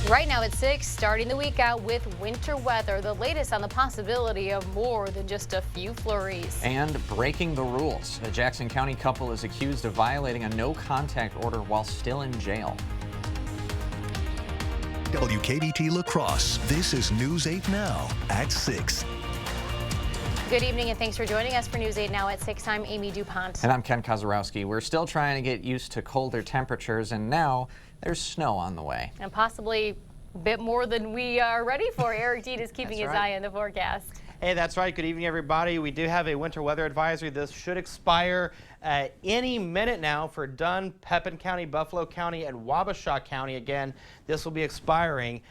Right now at 6, starting the week out with winter weather. The latest on the possibility of more than just a few flurries. And breaking the rules. A Jackson County couple is accused of violating a no-contact order while still in jail. WKBT La Crosse. This is News 8 Now at 6. Good evening and thanks for joining us for News 8 Now at 6. I'm Amy DuPont. And I'm Ken Kozarowski. We're still trying to get used to colder temperatures, and now there's snow on the way. And possibly a bit more than we are ready for. Eric Deed is keeping his eye on the forecast. Hey, that's right. Good evening, everybody. We do have a winter weather advisory. This should expire any minute now for Dunn, Pepin County, Buffalo County, and Wabasha County. Again, this will be expiring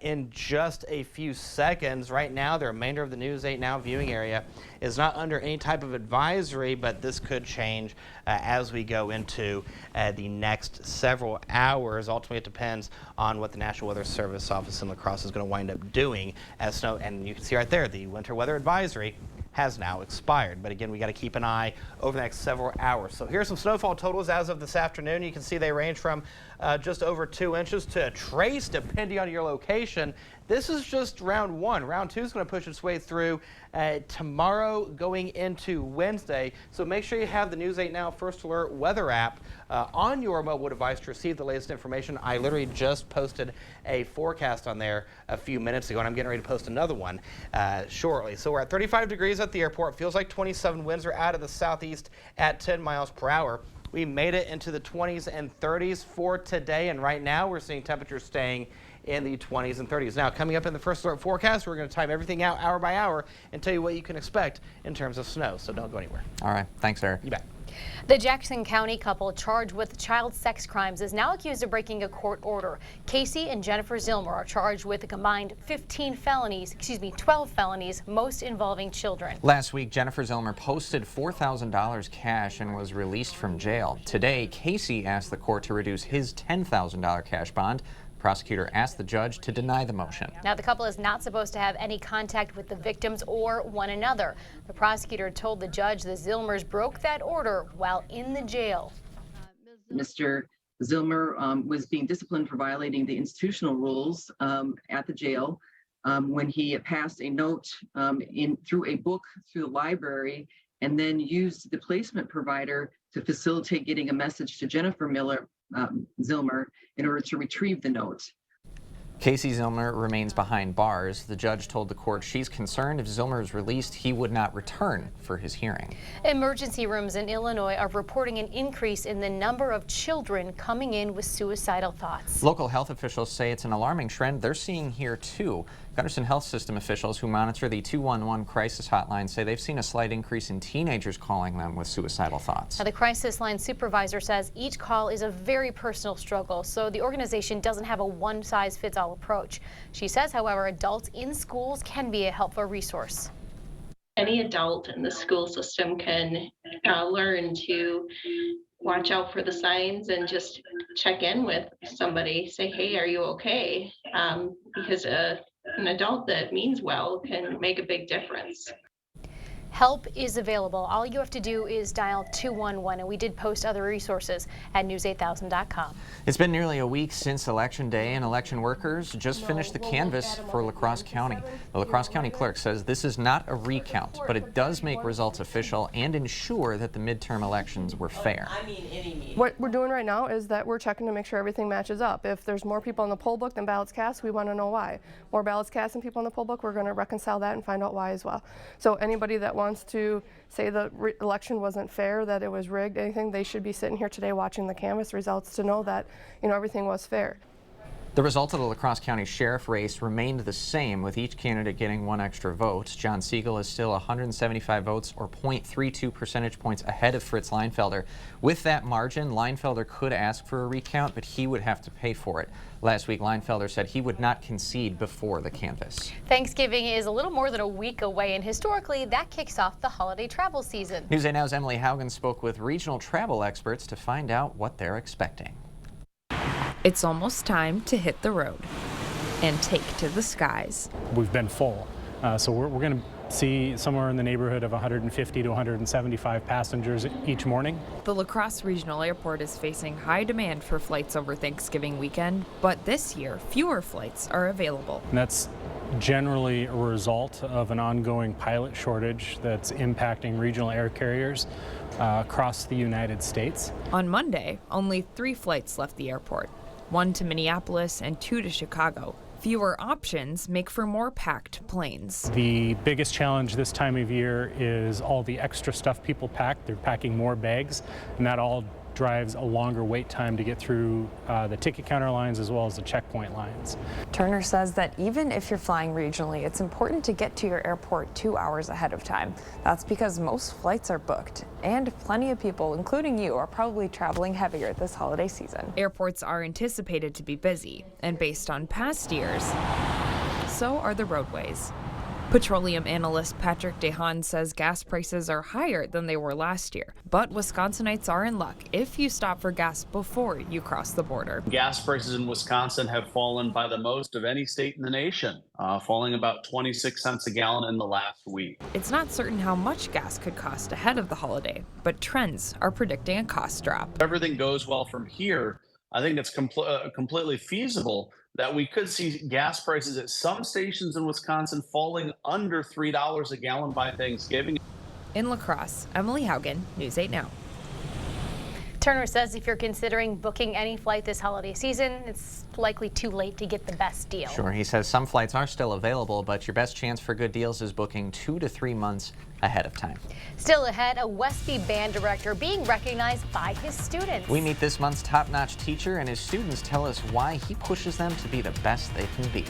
in just a few seconds. Right now, the remainder of the News 8 Now viewing area is not under any type of advisory, but this could change as we go into the next several hours. Ultimately, it depends on what the National Weather Service office in La Crosse is going to wind up doing as snow. And you can see right there, the winter weather advisory has now expired. But again, we got to keep an eye over the next several hours. So here's some snowfall totals as of this afternoon. You can see they range from just over 2 inches to a trace, depending on your location. This is just round one. Round two is going to push its way through tomorrow going into Wednesday. So make sure you have the News 8 Now First Alert weather app on your mobile device to receive the latest information. I literally just posted a forecast on there a few minutes ago, and I'm getting ready to post another one shortly. So we're at 35 degrees at the airport. Feels like 27. Winds are out of the southeast at 10 miles per hour. We made it into the 20s and 30s for today, and right now we're seeing temperatures staying in the 20s and 30s. Now, coming up in the First Alert forecast, we're going to time everything out hour by hour and tell you what you can expect in terms of snow, so don't go anywhere. All right. Thanks, Eric. You bet. The Jackson County couple charged with child sex crimes is now accused of breaking a court order. Casey and Jennifer Zillmer are charged with a combined 12 felonies, most involving children. Last week, Jennifer Zillmer posted $4,000 cash and was released from jail. Today, Casey asked the court to reduce his $10,000 cash bond. Prosecutor asked the judge to deny the motion. Now, the couple is not supposed to have any contact with the victims or one another. The prosecutor told the judge the Zillmers broke that order while in the jail. Mr. Zillmer was being disciplined for violating the institutional rules at the jail when he passed a note through a book through the library and then used the placement provider to facilitate getting a message to Jennifer Zillmer in order to retrieve the note. Casey Zillmer remains behind bars. The judge told the court she's concerned if Zillmer is released, he would not return for his hearing. Emergency rooms in Illinois are reporting an increase in the number of children coming in with suicidal thoughts. Local health officials say it's an alarming trend they're seeing here too. Gunderson Health System officials who monitor the 211 crisis hotline say they've seen a slight increase in teenagers calling them with suicidal thoughts. Now, the crisis line supervisor says each call is a very personal struggle, so the organization doesn't have a one-size-fits-all approach. She says, however, adults in schools can be a helpful resource. Any adult in the school system can learn to watch out for the signs and just check in with somebody. Say, hey, are you okay? Because an adult that means well can make a big difference. Help is available. All you have to do is dial 211, and we did post other resources at news8000.com. It's been nearly a week since Election Day, and election workers just finished the canvass for La Crosse County. The La Crosse County clerk says this is not a recount, but it does make results official and ensure that the midterm elections were fair. What we're doing right now is that we're checking to make sure everything matches up. If there's more people in the poll book than ballots cast, we want to know why. More ballots cast than people in the poll book, we're going to reconcile that and find out why as well. So anybody that wants to say the election wasn't fair, that it was rigged, anything, they should be sitting here today watching the canvass results to know that, everything was fair. The result of the La Crosse County Sheriff race remained the same, with each candidate getting one extra vote. John Siegel is still 175 votes, or 0.32 percentage points ahead of Fritz Leinfelder. With that margin, Leinfelder could ask for a recount, but he would have to pay for it. Last week, Leinfelder said he would not concede before the canvass. Thanksgiving is a little more than a week away, and historically, that kicks off the holiday travel season. News 8 Now's Emily Haugen spoke with regional travel experts to find out what they're expecting. It's almost time to hit the road and take to the skies. We've been full, so we're going to see somewhere in the neighborhood of 150 to 175 passengers each morning. The La Crosse Regional Airport is facing high demand for flights over Thanksgiving weekend, but this year, fewer flights are available. And that's generally a result of an ongoing pilot shortage that's impacting regional air carriers across the United States. On Monday, only 3 flights left the airport, 1 to Minneapolis and 2 to Chicago. Fewer options make for more packed planes. The biggest challenge this time of year is all the extra stuff people pack. They're packing more bags, and that all drives a longer wait time to get through the ticket counter lines as well as the checkpoint lines. Turner says that even if you're flying regionally, it's important to get to your airport 2 hours ahead of time. That's because most flights are booked, and plenty of people, including you, are probably traveling heavier this holiday season. Airports are anticipated to be busy, and based on past years, so are the roadways. Petroleum analyst Patrick DeHaan says gas prices are higher than they were last year, but Wisconsinites are in luck if you stop for gas before you cross the border. Gas prices in Wisconsin have fallen by the most of any state in the nation, falling about 26 cents a gallon in the last week. It's not certain how much gas could cost ahead of the holiday, but trends are predicting a cost drop. If everything goes well from here, I think it's completely feasible that we could see gas prices at some stations in Wisconsin falling under $3 a gallon by Thanksgiving. In La Crosse, Emily Haugen, News 8 Now. Turner says if you're considering booking any flight this holiday season, it's likely too late to get the best deal. Sure, he says some flights are still available, but your best chance for good deals is booking 2 to 3 months ahead of time. Still ahead, a Westby band director being recognized by his students. We meet this month's top-notch teacher, and his students tell us why he pushes them to be the best they can be.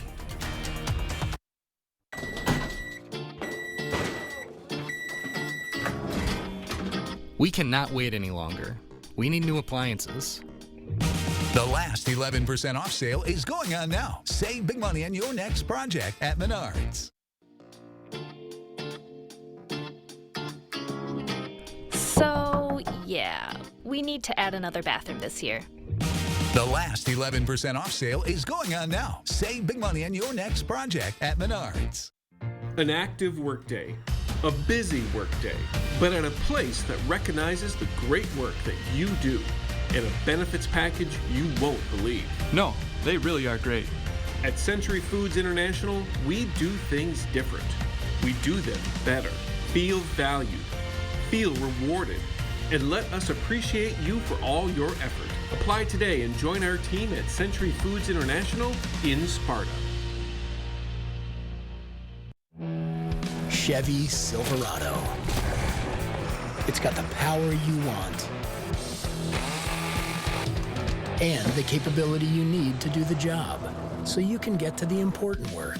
We cannot wait any longer. We need new appliances. The last 11% off sale is going on now. Save big money on your next project at Menards. So, yeah, we need to add another bathroom this year. The last 11% off sale is going on now. Save big money on your next project at Menards. An active workday, a busy workday, but at a place that recognizes the great work that you do, and a benefits package you won't believe. No, they really are great. At Century Foods International, we do things different. We do them better. Feel valued, feel rewarded, and let us appreciate you for all your effort. Apply today and join our team at Century Foods International in Sparta. Chevy Silverado. It's got the power you want and the capability you need to do the job, so you can get to the important work.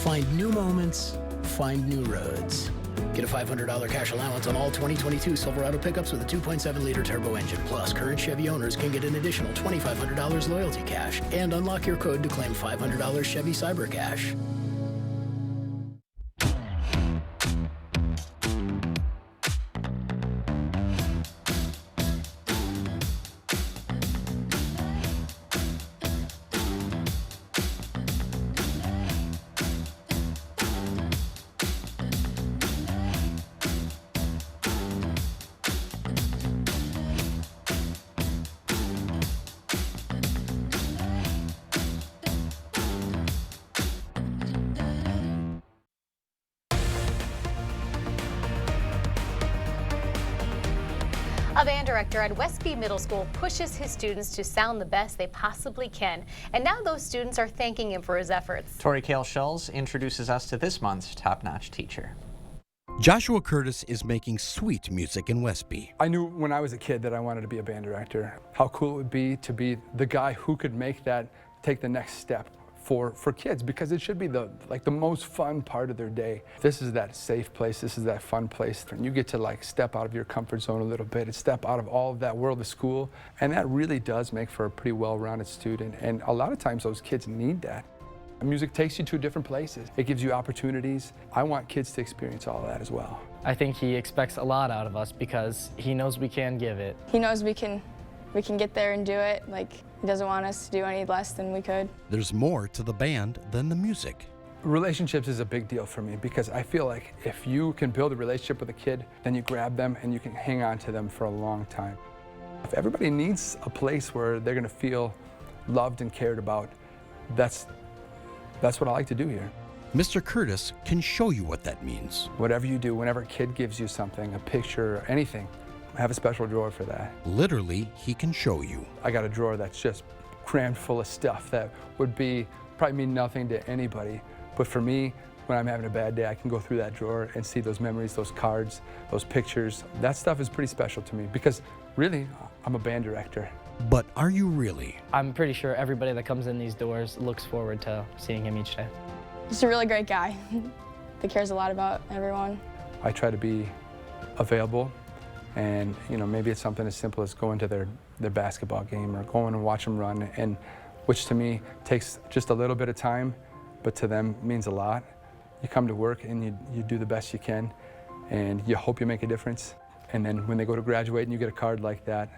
Find new moments, find new roads. Get a $500 cash allowance on all 2022 Silverado pickups with a 2.7-liter turbo engine. Plus, current Chevy owners can get an additional $2,500 loyalty cash and unlock your code to claim $500 Chevy Cyber Cash. A band director at Westby Middle School pushes his students to sound the best they possibly can. And now those students are thanking him for his efforts. Tori Kale Schulz introduces us to this month's top-notch teacher. Joshua Curtis is making sweet music in Westby. I knew when I was a kid that I wanted to be a band director. How cool it would be to be the guy who could make that, take the next step for kids, because it should be the most fun part of their day. This is that safe place, this is that fun place. And you get to step out of your comfort zone a little bit and step out of all of that world of school. And that really does make for a pretty well-rounded student. And a lot of times those kids need that. Music takes you to different places. It gives you opportunities. I want kids to experience all of that as well. I think he expects a lot out of us because he knows we can give it. He knows we can get there and do it. He doesn't want us to do any less than we could. There's more to the band than the music. Relationships is a big deal for me because I feel like if you can build a relationship with a kid, then you grab them and you can hang on to them for a long time. If everybody needs a place where they're gonna feel loved and cared about, that's what I like to do here. Mr. Curtis can show you what that means. Whatever you do, whenever a kid gives you something, a picture, or anything, I have a special drawer for that. Literally, he can show you. I got a drawer that's just crammed full of stuff that would probably mean nothing to anybody. But for me, when I'm having a bad day, I can go through that drawer and see those memories, those cards, those pictures. That stuff is pretty special to me because really, I'm a band director. But are you really? I'm pretty sure everybody that comes in these doors looks forward to seeing him each day. Just a really great guy that cares a lot about everyone. I try to be available, and maybe it's something as simple as going to their basketball game or going and watch them run, and which to me takes just a little bit of time, but to them means a lot. You come to work and you do the best you can, and you hope you make a difference. And then when they go to graduate and you get a card like that,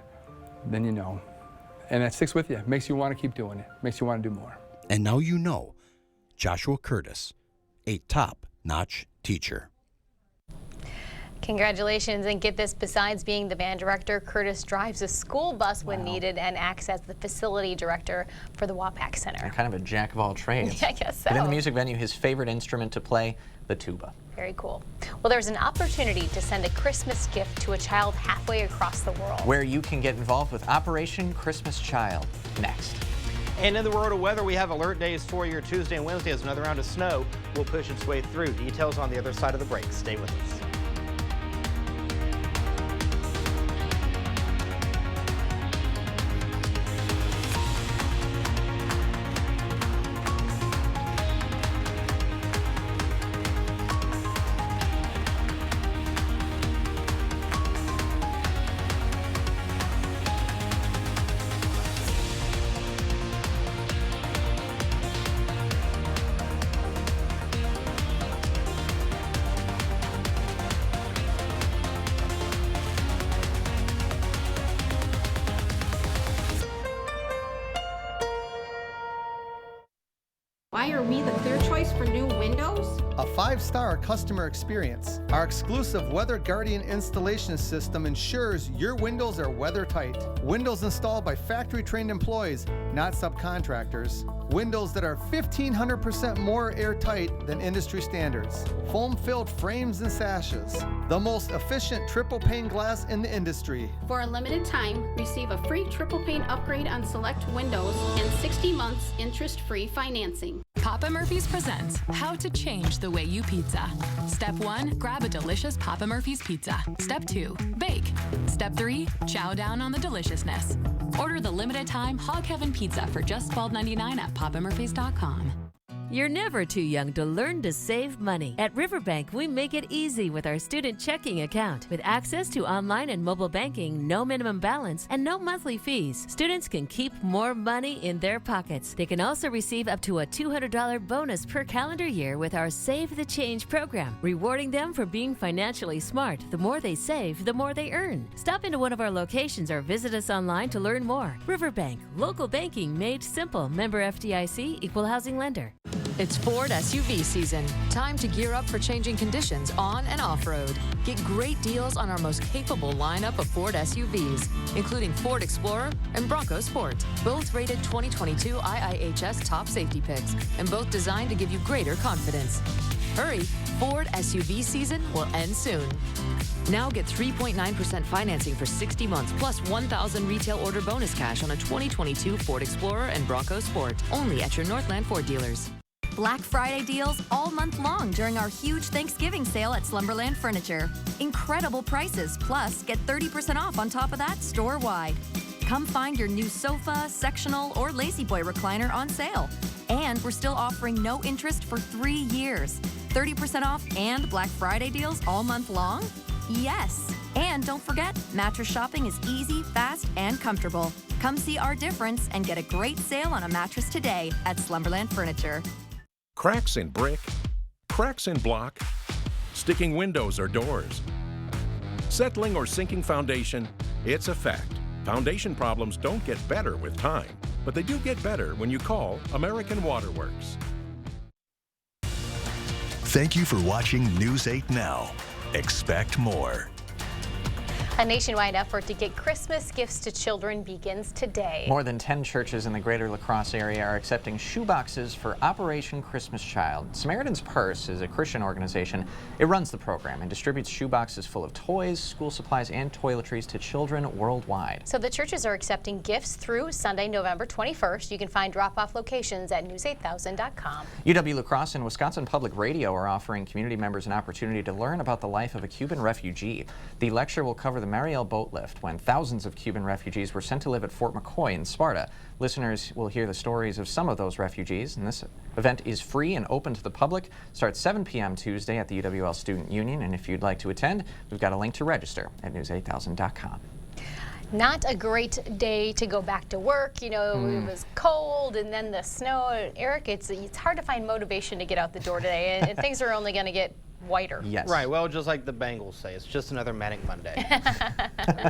then you know. And that sticks with you. It makes you want to keep doing it. Makes you want to do more. And now you know Joshua Curtis, a top-notch teacher. Congratulations, and get this, besides being the band director, Curtis drives a school bus when needed and acts as the facility director for the WAPAC Center. And kind of a jack of all trades. Yeah, I guess so. But in the music venue, his favorite instrument to play, the tuba. Very cool. Well, there's an opportunity to send a Christmas gift to a child halfway across the world. Where you can get involved with Operation Christmas Child. Next. And in the world of weather, we have alert days for your Tuesday and Wednesday as another round of snow will push its way through. Details on the other side of the break. Stay with us. Why are we the clear choice for new windows? A 5-star customer experience. Our exclusive Weather Guardian installation system ensures your windows are weather tight. Windows installed by factory trained employees, not subcontractors. Windows that are 1,500% more airtight than industry standards. Foam-filled frames and sashes. The most efficient triple pane glass in the industry. For a limited time, receive a free triple pane upgrade on select windows and 60 months interest-free financing. Papa Murphy's presents How to Change the Way You Pizza. Step 1, grab a delicious Papa Murphy's pizza. Step 2, bake. Step 3, chow down on the deliciousness. Order the limited time Hog Heaven pizza for just $12.99 at papamurphys.com. You're never too young to learn to save money. At Riverbank, we make it easy with our student checking account. With access to online and mobile banking, no minimum balance, and no monthly fees, students can keep more money in their pockets. They can also receive up to a $200 bonus per calendar year with our Save the Change program, rewarding them for being financially smart. The more they save, the more they earn. Stop into one of our locations or visit us online to learn more. Riverbank, local banking made simple. Member FDIC, equal housing lender. It's Ford SUV season. Time to gear up for changing conditions on and off-road. Get great deals on our most capable lineup of Ford SUVs, including Ford Explorer and Bronco Sport. Both rated 2022 IIHS top safety picks, and both designed to give you greater confidence. Hurry, Ford SUV season will end soon. Now get 3.9% financing for 60 months plus $1,000 retail order bonus cash on a 2022 Ford Explorer and Bronco Sport. Only at your Northland Ford dealers. Black Friday deals all month long during our huge Thanksgiving sale at Slumberland Furniture. Incredible prices, plus get 30% off on top of that store-wide. Come find your new sofa, sectional, or Lazy Boy recliner on sale. And we're still offering no interest for 3 years. 30% off and Black Friday deals all month long? Yes. And don't forget, mattress shopping is easy, fast, and comfortable. Come see our difference and get a great sale on a mattress today at Slumberland Furniture. Cracks in brick, cracks in block, sticking windows or doors. Settling or sinking foundation, it's a fact. Foundation problems don't get better with time, but they do get better when you call American Waterworks. Thank you for watching News 8 Now. Expect more. A nationwide effort to get Christmas gifts to children begins today. More than 10 churches in the greater La Crosse area are accepting shoeboxes for Operation Christmas Child. Samaritan's Purse is a Christian organization. It runs the program and distributes shoeboxes full of toys, school supplies, and toiletries to children worldwide. So the churches are accepting gifts through Sunday, November 21st. You can find drop-off locations at news8000.com. UW-La Crosse and Wisconsin Public Radio are offering community members an opportunity to learn about the life of a Cuban refugee. The lecture will cover the Mariel boat lift when thousands of Cuban refugees were sent to live at Fort McCoy in Sparta. Listeners will hear the stories of some of those refugees, and this event is free and open to the public. Starts 7 p.m. Tuesday at the UWL Student Union, and if you'd like to attend, we've got a link to register at news8000.com. Not a great day to go back to work. You know, it was cold and then the snow. Eric, it's hard to find motivation to get out the door today, and things are only going to get whiter. Yes. Right. Well, just like the Bengals say, it's just another manic Monday.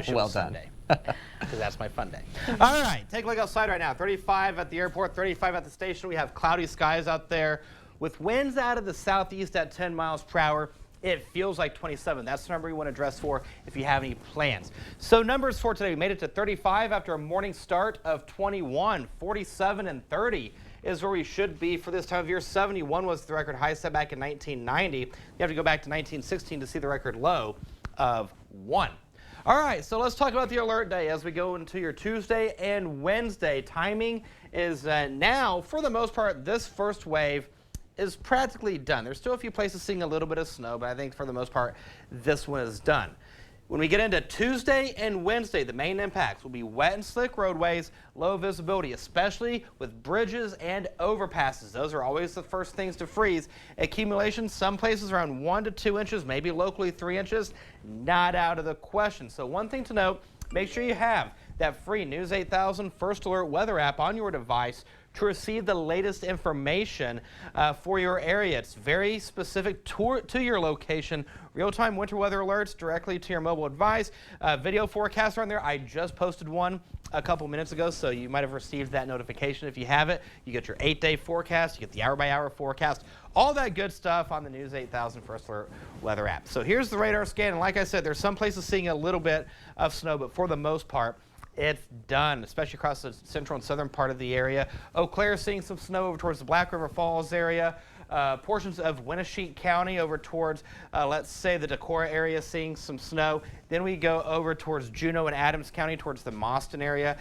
Well done. Because that's my fun day. All right. Take a look outside right now. 35 at the airport, 35 at the station. We have cloudy skies out there with winds out of the southeast at 10 miles per hour. It feels like 27. That's the number you want to dress for if you have any plans. So numbers for today. We made it to 35 after a morning start of 21. 47 and 30 is where we should be for this time of year. 71 was the record high set back in 1990. You have to go back to 1916 to see the record low of 1. All right, so let's talk about the alert day as we go into your Tuesday and Wednesday. Timing is now, for the most part, this first wave is practically done. There's still a few places seeing a little bit of snow, but I think for the most part, this one is done. When we get into Tuesday and Wednesday, the main impacts will be wet and slick roadways, low visibility, especially with bridges and overpasses. Those are always the first things to freeze. Accumulation, some places around 1 to 2 inches, maybe locally 3 inches, not out of the question. So one thing to note, make sure you have that free News 8000 First Alert weather app on your device to receive the latest information for your area. It's very specific to your location. Real-time winter weather alerts directly to your mobile device. Video forecasts are on there. I just posted one a couple minutes ago, so you might have received that notification. If you have it, you get your 8-day forecast, you get the hour-by-hour forecast, all that good stuff on the News 8000 First Alert weather app. So here's the radar scan, and like I said, there's some places seeing a little bit of snow, but for the most part, it's done, especially across the central and southern part of the area. Eau Claire is seeing some snow over towards the Black River Falls area. Portions of Winnesheet County over towards, let's say, the Decorah area seeing some snow. Then we go over towards Juneau and Adams County towards the Mauston area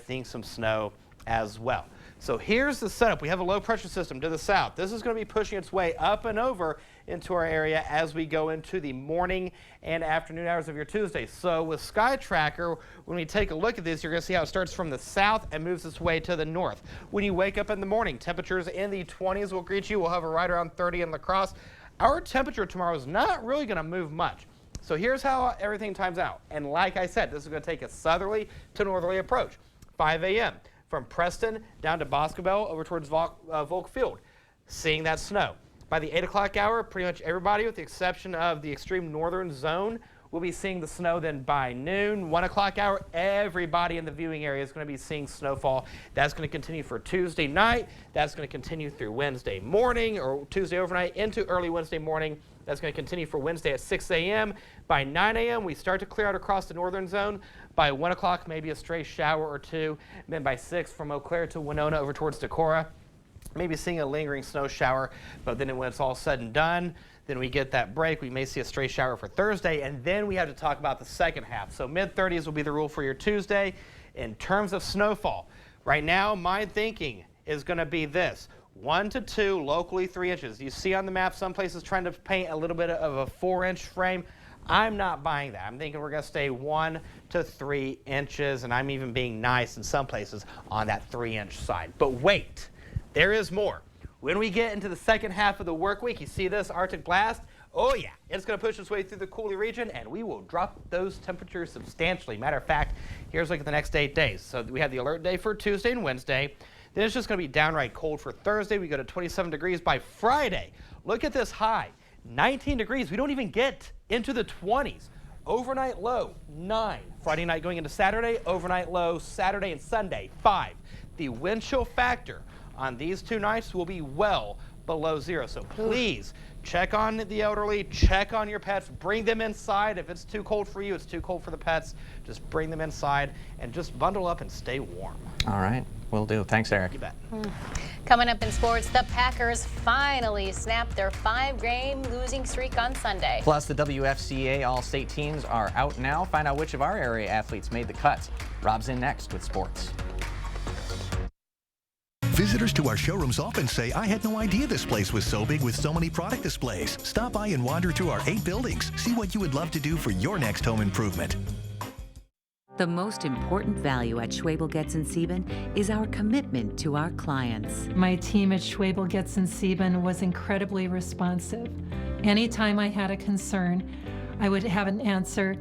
seeing some snow as well. So here's the setup. We have a low pressure system to the south. This is going to be pushing its way up and over into our area as we go into the morning and afternoon hours of your Tuesday. So with Sky Tracker, when we take a look at this, you're going to see how it starts from the south and moves its way to the north. When you wake up in the morning, temperatures in the 20s will greet you. We'll hover right around 30 in La Crosse. Our temperature tomorrow is not really going to move much. So here's how everything times out. And like I said, this is going to take a southerly to northerly approach. 5 a.m. from Preston down to Boscobel over towards Volk Field, seeing that snow. By the 8 o'clock hour, pretty much everybody, with the exception of the extreme northern zone, will be seeing the snow. Then by noon, 1 o'clock hour, everybody in the viewing area is going to be seeing snowfall. That's going to continue for Tuesday night. That's going to continue through Wednesday morning or Tuesday overnight into early Wednesday morning. That's going to continue for Wednesday at 6 a.m. By 9 a.m., we start to clear out across the northern zone. By 1 o'clock, maybe a stray shower or two. And then by 6, from Eau Claire to Winona over towards Decorah, maybe seeing a lingering snow shower. But then when it's all said and done, then we get that break. We may see a stray shower for Thursday. And then we have to talk about the second half. So mid-30s will be the rule for your Tuesday. In terms of snowfall, right now, my thinking is going to be this. 1 to 2, locally 3 inches. You see on the map some places trying to paint a little bit of a 4-inch frame. I'm not buying that. I'm thinking we're going to stay 1 to 3 inches, and I'm even being nice in some places on that 3-inch side. But wait, there is more. When we get into the second half of the work week, you see this Arctic blast? Oh yeah, it's going to push its way through the Cooley region, and we will drop those temperatures substantially. Matter of fact, here's a look at the next 8 days. So we have the alert day for Tuesday and Wednesday. Then it's just going to be downright cold for Thursday. We go to 27 degrees by Friday. Look at this high, 19 degrees. We don't even get into the 20s. Overnight low, 9. Friday night going into Saturday, overnight low Saturday and Sunday, 5. The wind chill factor on these 2 nights will be well below zero. So please check on the elderly, check on your pets, bring them inside. If it's too cold for you, it's too cold for the pets, just bring them inside and just bundle up and stay warm. All right, will do. Thanks, Eric. You bet. Coming up in sports, the Packers finally snapped their 5-game losing streak on Sunday. Plus, the WFCA All-State teams are out now. Find out which of our area athletes made the cut. Rob's in next with sports. Visitors to our showrooms often say, I had no idea this place was so big with so many product displays. Stop by and wander through our 8 buildings. See what you would love to do for your next home improvement. The most important value at Schwebel Getz & Sieben is our commitment to our clients. My team at Schwebel Getz & Sieben was incredibly responsive. Anytime I had a concern, I would have an answer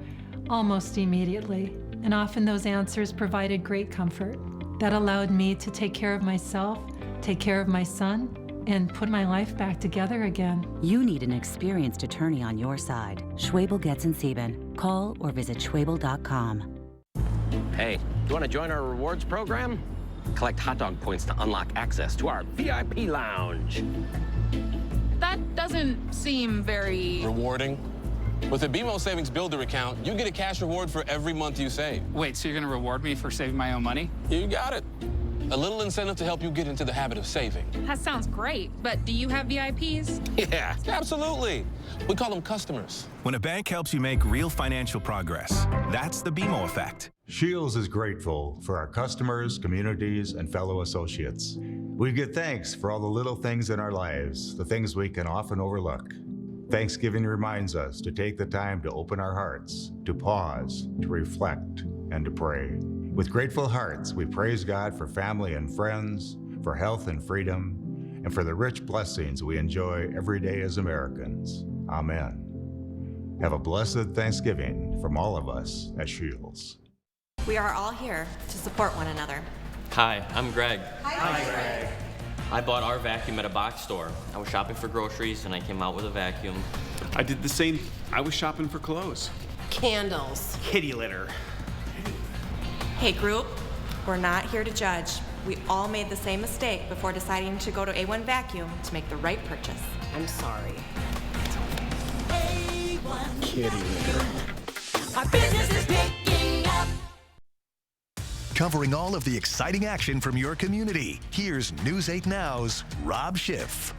almost immediately. And often those answers provided great comfort. That allowed me to take care of myself, take care of my son, and put my life back together again. You need an experienced attorney on your side. Schwebel Getz & Sieben. Call or visit schwebel.com. Hey, do you want to join our rewards program? Collect hot dog points to unlock access to our VIP lounge. That doesn't seem very rewarding. With the BMO Savings Builder account, you get a cash reward for every month you save. Wait, so you're going to reward me for saving my own money? You got it. A little incentive to help you get into the habit of saving. That sounds great, but do you have VIPs? Yeah, absolutely. We call them customers. When a bank helps you make real financial progress, that's the BMO effect. Shields is grateful for our customers, communities, and fellow associates. We give thanks for all the little things in our lives, the things we can often overlook. Thanksgiving reminds us to take the time to open our hearts, to pause, to reflect, and to pray. With grateful hearts, we praise God for family and friends, for health and freedom, and for the rich blessings we enjoy every day as Americans. Amen. Have a blessed Thanksgiving from all of us at Shields. We are all here to support one another. Hi, I'm Greg. Hi, Greg. I bought our vacuum at a box store. I was shopping for groceries and I came out with a vacuum. I did the same. I was shopping for clothes. Candles. Kitty litter. Hey, group, we're not here to judge. We all made the same mistake before deciding to go to A1 Vacuum to make the right purchase. I'm sorry. A1 Kitty litter. Our business is picking up. Covering all of the exciting action from your community, here's News 8 Now's Rob Schiff.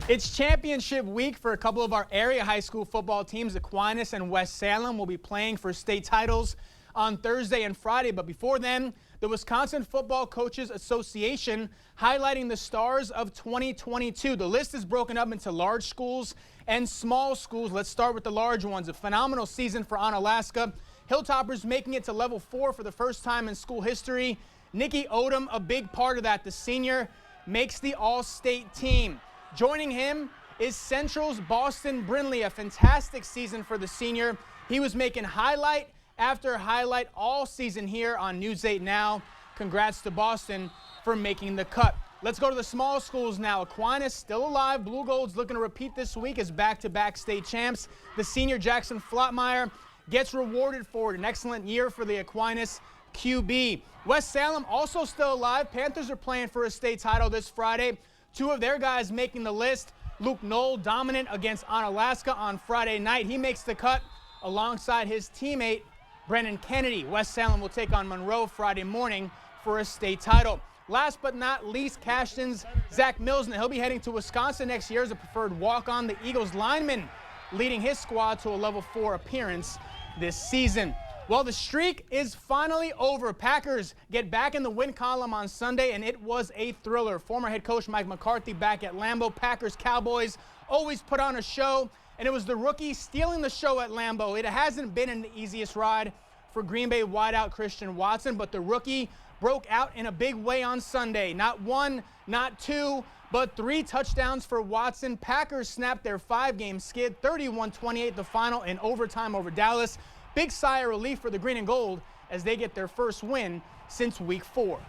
It's championship week for a couple of our area high school football teams. Aquinas and West Salem will be playing for state titles on Thursday and Friday. But before then, the Wisconsin Football Coaches Association highlighting the stars of 2022. The list is broken up into large schools and small schools. Let's start with the large ones. A phenomenal season for Onalaska. Hilltoppers making it to level 4 for the first time in school history. Nikki Odom, a big part of that. The senior makes the all-state team. Joining him is Central's Boston Brindley, a fantastic season for the senior. He was making highlight after highlight all season here on News 8 Now. Congrats to Boston for making the cut. Let's go to the small schools now. Aquinas still alive. Blue Gold's looking to repeat this week as back-to-back state champs. The senior Jackson Flotmeyer gets rewarded for an excellent year for the Aquinas QB. West Salem also still alive. Panthers are playing for a state title this Friday. Two of their guys making the list. Luke Knoll dominant against Onalaska on Friday night. He makes the cut alongside his teammate Brennan Kennedy. West Salem will take on Monroe Friday morning for a state title. Last but not least, Cashton's Zach Milsner. He'll be heading to Wisconsin next year as a preferred walk-on. The Eagles lineman leading his squad to a level 4 appearance this season. Well, the streak is finally over. Packers get back in the win column on Sunday, and it was a thriller. Former head coach Mike McCarthy back at Lambeau. Packers Cowboys always put on a show, and it was the rookie stealing the show at Lambeau. It hasn't been the easiest ride for Green Bay wideout Christian Watson, but the rookie broke out in a big way on Sunday. Not one, not two, but 3 touchdowns for Watson. Packers snapped their 5-game skid, 31-28 the final in overtime over Dallas. Big sigh of relief for the green and gold as they get their first win since week 4.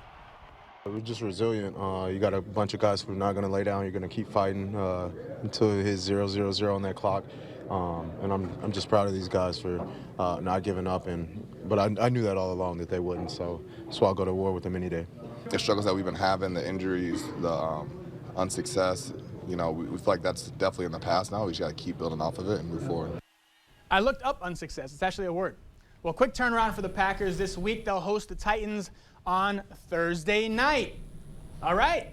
We're just resilient. You got a bunch of guys who are not going to lay down. You're going to keep fighting until it hits 0-0-0 on that clock. And I'm just proud of these guys for not giving up. But I knew that all along that they wouldn't. So I'll go to war with them any day. The struggles that we've been having, the injuries, the unsuccess, you know, we feel like that's definitely in the past now. We just got to keep building off of it and move forward. I looked up unsuccess. It's actually a word. Well, quick turnaround for the Packers this week. They'll host the Titans on Thursday night. All right.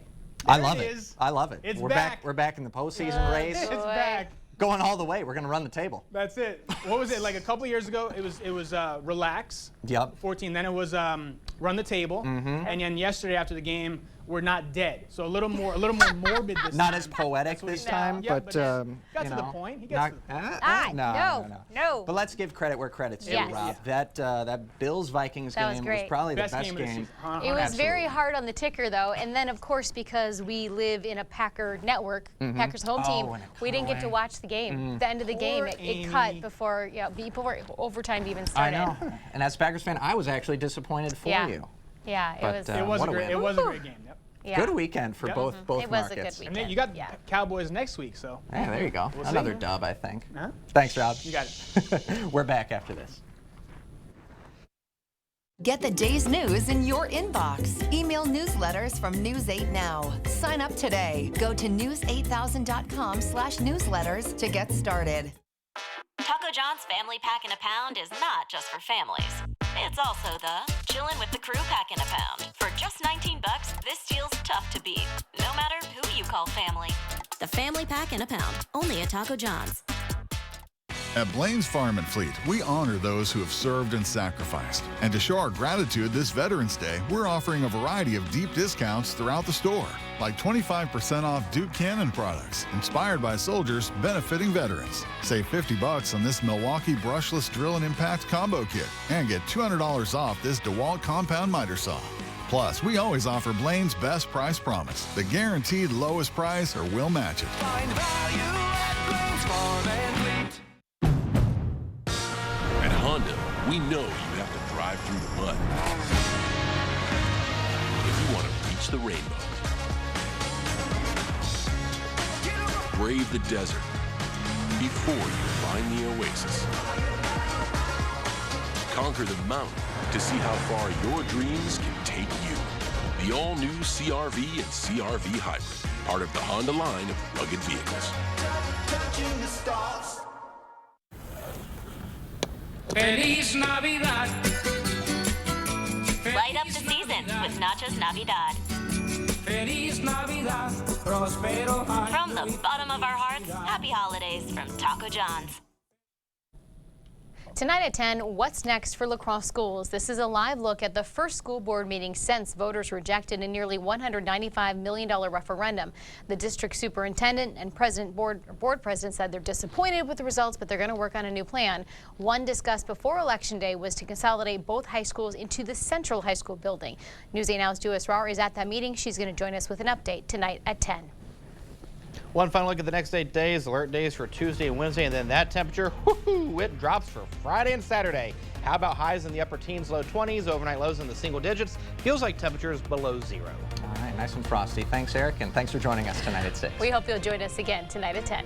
I love it. I love it. It's we're back. We're back in the postseason race. It's back. Going all the way. We're going to run the table. That's it. What was it? Like a couple years ago, it was relax. Yep. 14. Then it was run the table. And then yesterday after the game, we're not dead. So a little more morbid this time. Not as poetic this time, Yeah, but got you to the know, point. He gets to the point. No. But let's give credit where credit's due, Yes. Rob. That Bills-Vikings That was game great. was probably Best the best game of the game. season. It was very hard on the ticker, though. And then, of course, because we live in a Packer network, Packers home team, and it we didn't get to watch the game. The end of the game, it cut before overtime even started. I know. And as a Packers fan, I was actually disappointed for you. Yeah, But, it was what a a great. win. It was a great game. Yep. Yeah. Good weekend for both It was a markets. good And weekend. then you got Cowboys next week, so. Yeah, there you go. We'll see. Another dub, I think. Huh? Thanks, Rob. You got it. We're back after this. Get the day's news in your inbox. Email newsletters from News 8 Now. Sign up today. Go to news8000.com/newsletters to get started. Taco John's Family Pack in a Pound is not just for families. It's also the chillin' with the crew pack in a pound. For just $19, this deal's tough to beat, no matter who you call family. The Family Pack in a Pound, only at Taco John's. At Blaine's Farm and Fleet, we honor those who have served and sacrificed. And to show our gratitude this Veterans Day, we're offering a variety of deep discounts throughout the store, like 25% off Duke Cannon products, inspired by soldiers benefiting veterans. Save $50 on this Milwaukee brushless drill and impact combo kit, and get $200 off this DeWalt compound miter saw. Plus, we always offer Blaine's best price promise, the guaranteed lowest price or we'll match it. Find value at Blaine's Farm and Fleet. At Honda, we know you have to drive through the mud if you want to reach the rainbow. Brave the desert before you find the oasis. Conquer the mountain to see how far your dreams can take you. The all-new CR-V and CR-V Hybrid, part of the Honda line of rugged vehicles. Touching the stars. Feliz Navidad. Light up the season with Nachos Navidad. Feliz Navidad. Prospero año. From the bottom of our hearts, happy holidays from Taco John's. Tonight at 10, what's next for La Crosse schools? This is a live look at the first school board meeting since voters rejected a nearly $195 million referendum. The district superintendent and board president said they're disappointed with the results, but they're going to work on a new plan. One discussed before Election Day was to consolidate both high schools into the central high school building. News 8 Now's Duas Rar is at that meeting. She's going to join us with an update tonight at 10. One final look at the next 8 days, alert days for Tuesday and Wednesday, and then that temperature, it drops for Friday and Saturday. How about highs in the upper teens, low 20s, overnight lows in the single digits? Feels like temperatures below zero. All right, nice and frosty. Thanks, Eric, and thanks for joining us tonight at 6. We hope you'll join us again tonight at 10.